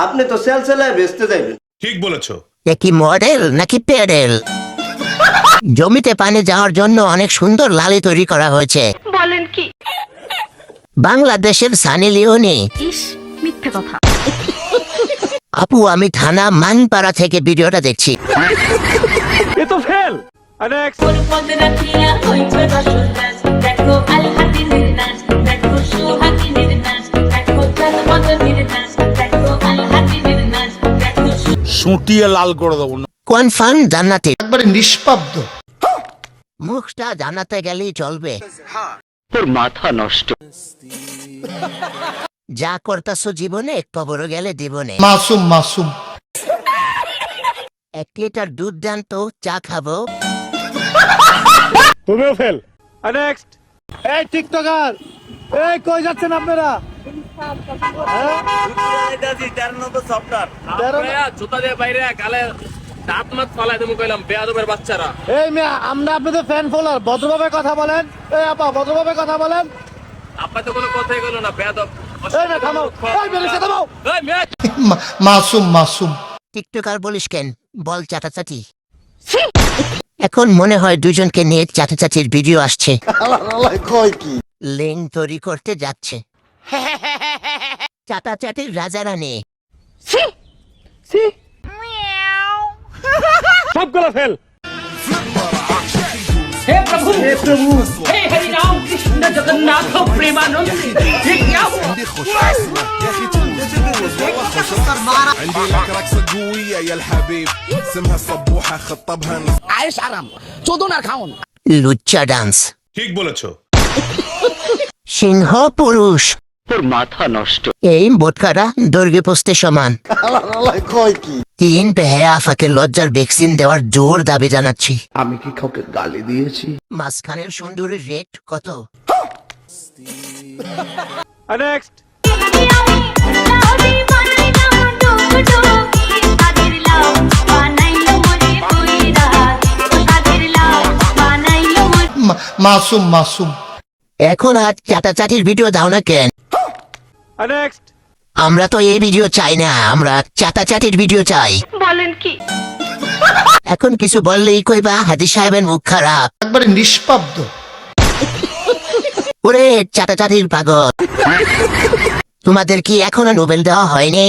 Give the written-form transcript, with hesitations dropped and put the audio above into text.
আপনি তো সেল সেলায় বেচতে যাবেন। ঠিক বলেছো। কি মডেল নাকি প্যাডেল? জমিতে পানি যাওয়ার জন্য অনেক সুন্দর লালি তৈরি করা হয়েছে। বলেন কি? বাংলাদেশের সানি লিওনি। ইস, মিথ্যে কথা। আপু, আমি থানা মানপাড়া থেকে ভিডিওটা দেখছি। এ তো ফেল। নেক্সট। সুটিয়ে লাল করে দেবো না। কনফার্ম জান্নাতে। একবারে নিষ্পাব্দ। মুখটা জান্নাতে গেলেই চলবে। তোর মাথা নষ্ট। যা করতাছো জীবনে কবর গেলে জীবনে। মাসুম মাসুম। 1 লিটার দুধ দেন তো, চা খাবো। তুমিও ফেল। নেক্সট। এই টিকটকার, এই কই যাচ্ছেন আপনারা? জুতা দিয়ে বাইরে গালে দাঁত মাত ফালাই দেবো কইলাম বেয়াদবের বাচ্চারা। এই মিয়া, আমরা আপনাদের ফ্যান ফলোয়ার, ভদ্রভাবে কথা বলেন। এই আপা, ভদ্রভাবে কথা বলেন। আপনার তো কোনো কথাই গেল না বেয়াদব। এই মিয়া থামাও, এই মিয়া থামাও। এই মিয়া মাসুম মাসুম। টিকটকার বলিস কেন? বল চাটাচাটি। এখন মনে হয় দুজনকে নিয়ে চাটাচাটির ভিডিও আসছে। লিঙ্ক তৈরি করতে যাচ্ছে। চাটাচাটির রাজা রানী। সবগুলো ফেল। हे प्रभु हे हरि राम कृष्ण जगन्नाथ प्रेमानंद ये क्या हुआ? عندي لك رقصة قوية يا الحبيب اسمها الصبوحة خطبها আয়েশ আরাম চোদন আর খাওন। লুচ্চা ডান্স। ঠিক বলেছো। সিংহ পুরুষ। তোর মাথা নষ্ট। এই বোটকারা দৈর্ঘ্য পোস্টে সমান। 3 বেহায়া আফাকে লজ্জার ভ্যাকসিন দেওয়ার জোর দাবি জানাচ্ছি। আমি কি কাউকে গালি দিয়েছি? মাঝখানের সুন্দরীর রেট কত? নেক্সট। মাসুম মাসুম। এখন আর চাটাচাটির ভিডিও দাও না কেন? নেক্সট। আমরা তো এই ভিডিও চাই না, আমরা চাটাচাটির ভিডিও চাই। বলেন কি? এখন কিছু বললেই কইবা হাদি সাহেবের মুখ খারাপ। একবারে নিষ্পাব্দ। ওরে চাটাচাটির পাগল, তোমাদের কি এখনো নোবেল দেওয়া হয়নি?